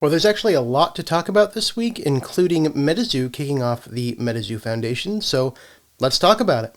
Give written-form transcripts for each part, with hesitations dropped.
Well, there's actually a lot to talk about this week, including MetaZoo kicking off the MetaZoo Foundation, so let's talk about it.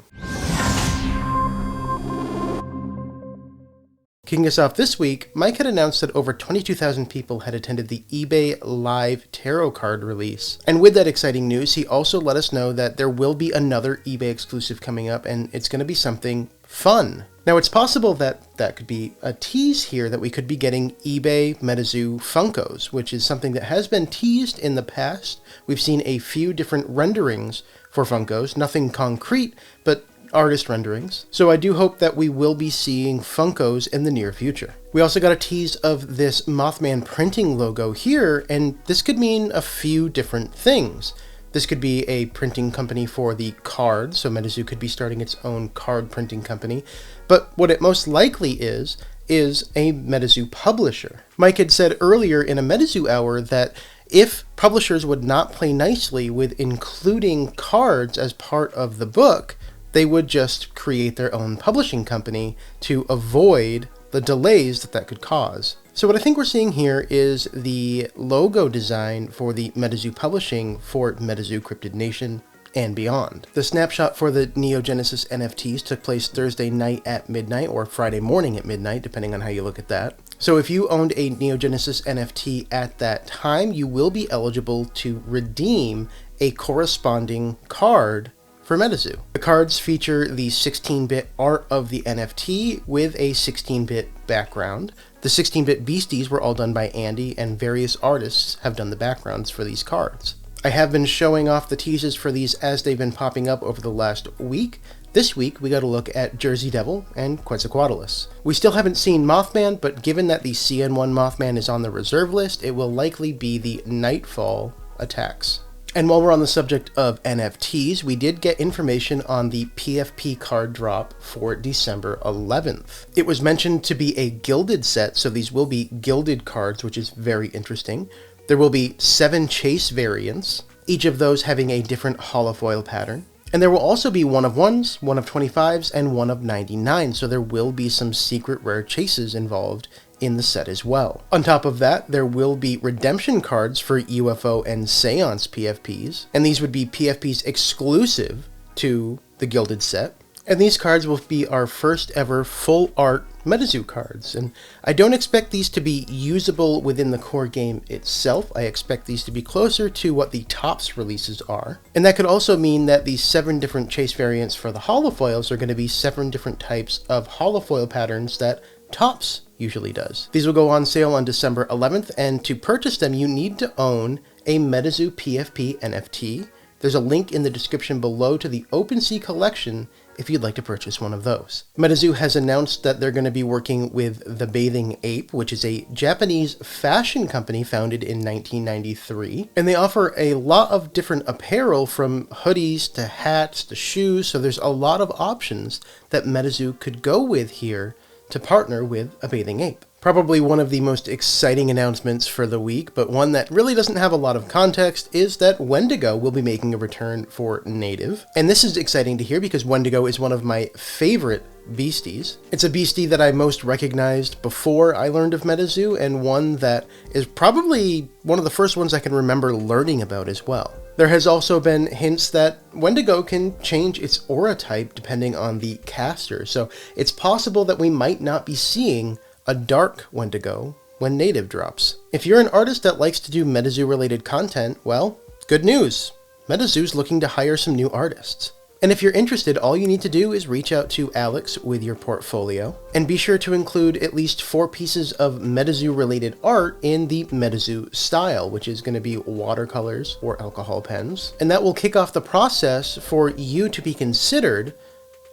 Kicking us off this week, Mike had announced that over 22,000 people had attended the eBay Live Tarot card release. And with that exciting news, he also let us know that there will be another eBay exclusive coming up, and it's going to be something fun. Now, it's possible that that could be a tease here, that we could be getting eBay MetaZoo Funkos, which is something that has been teased in the past. We've seen a few different renderings for Funkos, nothing concrete, but artist renderings. So I do hope that we will be seeing Funkos in the near future. We also got a tease of this Mothman Printing logo here, and this could mean a few different things. This could be a printing company for the cards, so MetaZoo could be starting its own card printing company. But what it most likely is a MetaZoo publisher. Mike had said earlier in a MetaZoo hour that if publishers would not play nicely with including cards as part of the book, they would just create their own publishing company to avoid the delays that could cause. So what I think we're seeing here is the logo design for the MetaZoo publishing for MetaZoo Cryptid Nation and beyond. The snapshot for the Genesis NFTs took place Thursday night at midnight or Friday morning at midnight, depending on how you look at that. So if you owned a Genesis NFT at that time, you will be eligible to redeem a corresponding card for MetaZoo. The cards feature the 16-bit art of the NFT with a 16-bit background. The 16-bit beasties were all done by Andy, and various artists have done the backgrounds for these cards. I have been showing off the teases for these as they've been popping up over the last week. This week, we got a look at Jersey Devil and Quetzalcoatlus. We still haven't seen Mothman, but given that the CN1 Mothman is on the reserve list, it will likely be the Nightfall attacks. And while we're on the subject of NFTs, we did get information on the PFP card drop for December 11th. It was mentioned to be a gilded set, so these will be gilded cards, which is very interesting. There will be 7 chase variants, each of those having a different holofoil pattern. And there will also be 1 of 1s, 1 of 25s, and 1 of 99, so there will be some secret rare chases involved in the set as well. On top of that, there will be redemption cards for UFO and Seance PFPs, and these would be PFPs exclusive to the Gilded set. And these cards will be our first ever full art MetaZoo cards, and I don't expect these to be usable within the core game itself. I expect these to be closer to what the Topps releases are. And that could also mean that these 7 different chase variants for the holofoils are going to be 7 different types of holofoil patterns that Topps usually does. These will go on sale on December 11th, and to purchase them, you need to own a MetaZoo PFP NFT. There's a link in the description below to the OpenSea collection if you'd like to purchase one of those. MetaZoo has announced that they're going to be working with The Bathing Ape, which is a Japanese fashion company founded in 1993. And they offer a lot of different apparel, from hoodies to hats to shoes, so there's a lot of options that MetaZoo could go with here to partner with A Bathing Ape. Probably one of the most exciting announcements for the week, but one that really doesn't have a lot of context, is that Wendigo will be making a return for Native. And this is exciting to hear because Wendigo is one of my favorite beasties. It's a beastie that I most recognized before I learned of MetaZoo, and one that is probably one of the first ones I can remember learning about as well. There has also been hints that Wendigo can change its aura type depending on the caster, so it's possible that we might not be seeing a dark Wendigo when Native drops. If you're an artist that likes to do MetaZoo related content, well, good news! MetaZoo's looking to hire some new artists. And if you're interested, all you need to do is reach out to Alex with your portfolio, and be sure to include at least 4 pieces of MetaZoo related art in the MetaZoo style, which is going to be watercolors or alcohol pens. And that will kick off the process for you to be considered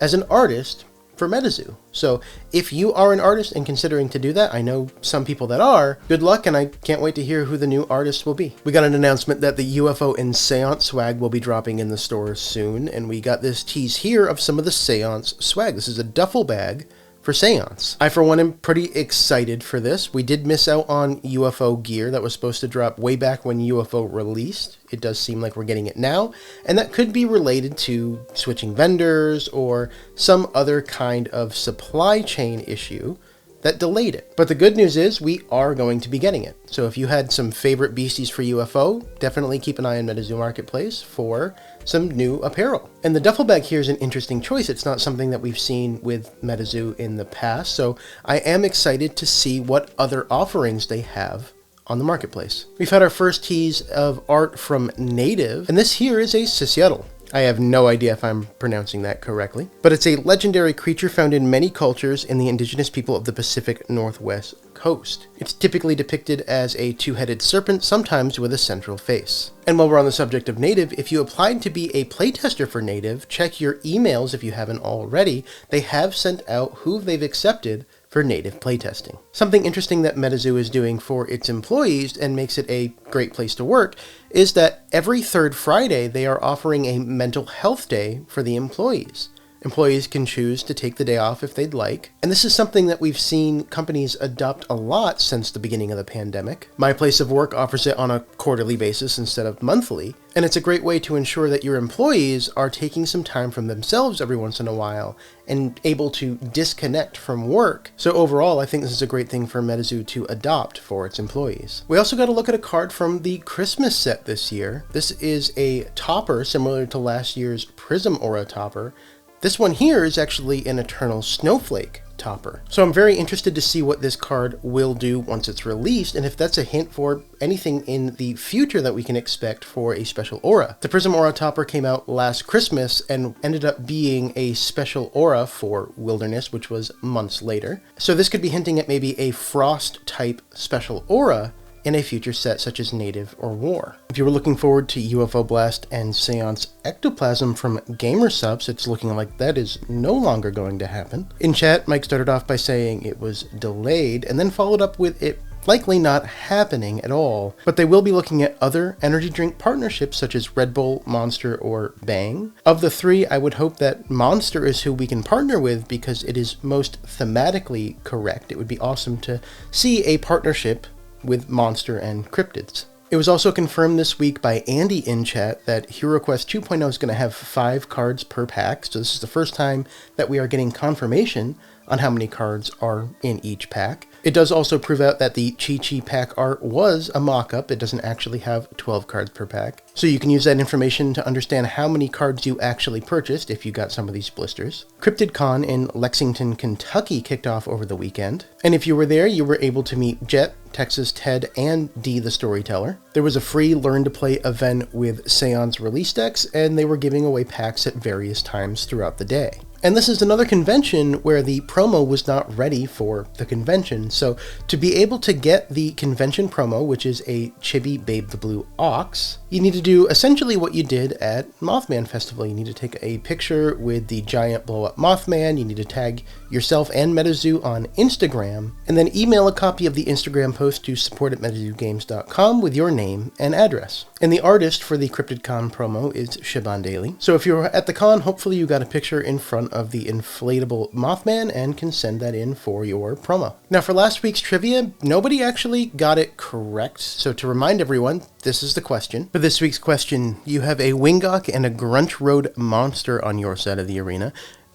as an artist for MetaZoo. So if you are an artist and considering to do that, I know some people that are, good luck, and I can't wait to hear who the new artist will be. We got an announcement that the UFO and Seance swag will be dropping in the store soon, and we got this tease here of some of the Seance swag. This is a duffel bag for Seance. I, for one, am pretty excited for this. We did miss out on UFO gear that was supposed to drop way back when UFO released. It does seem like we're getting it now, and that could be related to switching vendors or some other kind of supply chain issue. that delayed it. But the good news is we are going to be getting it. So if you had some favorite beasties for UFO, definitely keep an eye on MetaZoo Marketplace for some new apparel. And the duffel bag here is an interesting choice. It's not something that we've seen with MetaZoo in the past, so I am excited to see what other offerings they have on the marketplace. We've had our first tease of art from Native, and this here is a Sisyetel. I have no idea if I'm pronouncing that correctly, but it's a legendary creature found in many cultures in the indigenous people of the Pacific Northwest coast. It's typically depicted as a two-headed serpent, sometimes with a central face. And while we're on the subject of Native, if you applied to be a playtester for Native, check your emails if you haven't already. They have sent out who they've accepted for Native playtesting. Something interesting that MetaZoo is doing for its employees and makes it a great place to work is that every third Friday they are offering a mental health day for the employees. Employees can choose to take the day off if they'd like, and this is something that we've seen companies adopt a lot since the beginning of the pandemic. My place of work offers it on a quarterly basis instead of monthly, and it's a great way to ensure that your employees are taking some time from themselves every once in a while and able to disconnect from work. So overall, I think this is a great thing for MetaZoo to adopt for its employees. We also got to look at a card from the Christmas set this year. This is a topper similar to last year's Prism Aura topper. This one here is actually an Eternal Snowflake topper. So I'm very interested to see what this card will do once it's released, and if that's a hint for anything in the future that we can expect for a special aura. The Prism Aura topper came out last Christmas and ended up being a special aura for Wilderness, which was months later. So this could be hinting at maybe a Frost type special aura in a future set such as Native or War. If you were looking forward to UFO Blast and Seance Ectoplasm from GamerSupps, it's looking like that is no longer going to happen. In chat, Mike started off by saying it was delayed and then followed up with it likely not happening at all, but they will be looking at other energy drink partnerships such as Red Bull, Monster, or Bang. Of the three, I would hope that Monster is who we can partner with because it is most thematically correct. It would be awesome to see a partnership with Monster and Cryptids. It was also confirmed this week by Andy in chat that HiroQuest 2.0 is going to have 5 cards per pack, so this is the first time that we are getting confirmation on how many cards are in each pack. It does also prove out that the Chi-Chi pack art was a mock-up. It doesn't actually have 12 cards per pack. So you can use that information to understand how many cards you actually purchased if you got some of these blisters. Cryptid Con in Lexington, Kentucky kicked off over the weekend. And if you were there, you were able to meet Jet, Texas Ted, and Dee the Storyteller. There was a free Learn to Play event with Seance release decks, and they were giving away packs at various times throughout the day. And this is another convention where the promo was not ready for the convention. So to be able to get the convention promo, which is a Chibi Babe the Blue Ox, you need to do essentially what you did at Mothman Festival. You need to take a picture with the giant blow-up Mothman. You need to tag yourself and MetaZoo on Instagram, and then email a copy of the Instagram post to support@metazoogames.com with your name and address. And the artist for the Cryptid Con promo is Shaban Daly. So if you're at the con, hopefully you got a picture in front of the inflatable Mothman and can send that in for your promo. Now for last week's trivia, nobody actually got it correct. So to remind everyone, this is the question. For this week's question, you have a Wingok and a Grunch Road monster on your side of the arena.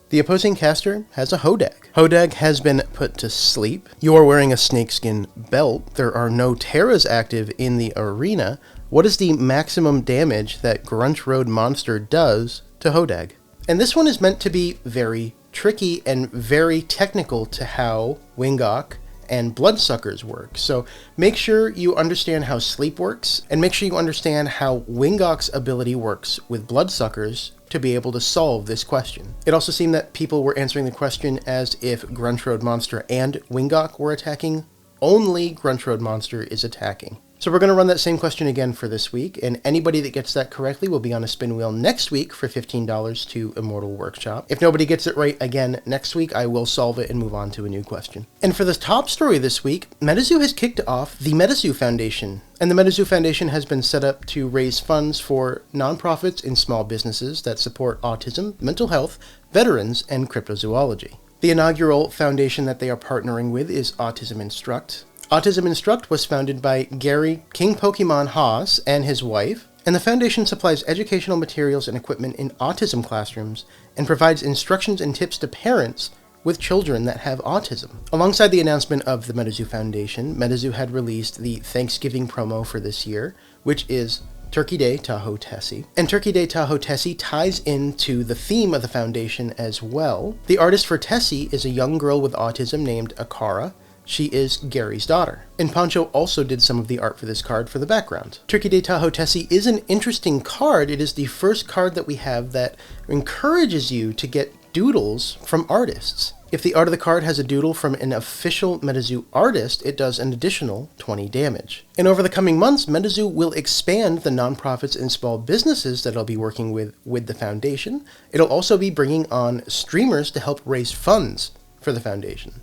The opposing caster has a Hodag. Hodag has been put to sleep. You are wearing a snakeskin belt. There are no Terras active in the arena. What is the maximum damage that Grunch Road monster does to Hodag? And this one is meant to be very tricky and very technical to how Wingok and Bloodsuckers work. So make sure you understand how sleep works, and make sure you understand how Wingok's ability works with Bloodsuckers to be able to solve this question. It also seemed that people were answering the question as if Grunch Road Monster and Wingok were attacking. Only Grunch Road Monster is attacking. So we're going to run that same question again for this week, and anybody that gets that correctly will be on a spin wheel next week for $15 to Immortal Workshop. If nobody gets it right again next week, I will solve it and move on to a new question. And for the top story this week, MetaZoo has kicked off the MetaZoo Foundation. And the MetaZoo Foundation has been set up to raise funds for nonprofits and small businesses that support autism, mental health, veterans, and cryptozoology. The inaugural foundation that they are partnering with is Autism Instruct. Autism Instruct was founded by Gary King Pokemon Haas and his wife, and the foundation supplies educational materials and equipment in autism classrooms and provides instructions and tips to parents with children that have autism. Alongside the announcement of the MetaZoo Foundation, MetaZoo had released the Thanksgiving promo for this year, which is Turkey Day Tahoe Tessie. And Turkey Day Tahoe Tessie ties into the theme of the foundation as well. The artist for Tessie is a young girl with autism named Akara. She is Gary's daughter. And Poncho also did some of the art for this card for the background. Turkey Day Tahoe Tessie is an interesting card. It is the first card that we have that encourages you to get doodles from artists. If the art of the card has a doodle from an official MetaZoo artist, it does an additional 20 damage. And over the coming months, MetaZoo will expand the nonprofits and small businesses that it'll be working with the foundation. It'll also be bringing on streamers to help raise funds for the foundation.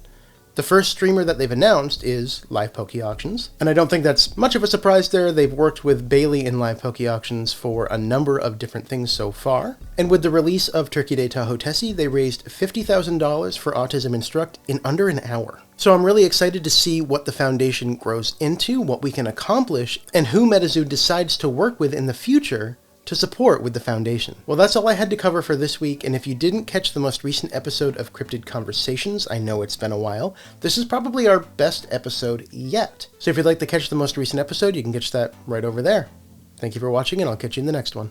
The first streamer that they've announced is Live Poke Auctions, and I don't think that's much of a surprise there. They've worked with Bailey in Live Poke Auctions for a number of different things so far. And with the release of Turkey Day Tahoe Tessie, they raised $50,000 for Autism Instruct in under an hour. So I'm really excited to see what the foundation grows into, what we can accomplish, and who MetaZoo decides to work with in the future to support with the foundation. Well, that's all I had to cover for this week, and if you didn't catch the most recent episode of Cryptid Conversations, I know it's been a while, this is probably our best episode yet. So if you'd like to catch the most recent episode, you can catch that right over there. Thank you for watching, and I'll catch you in the next one.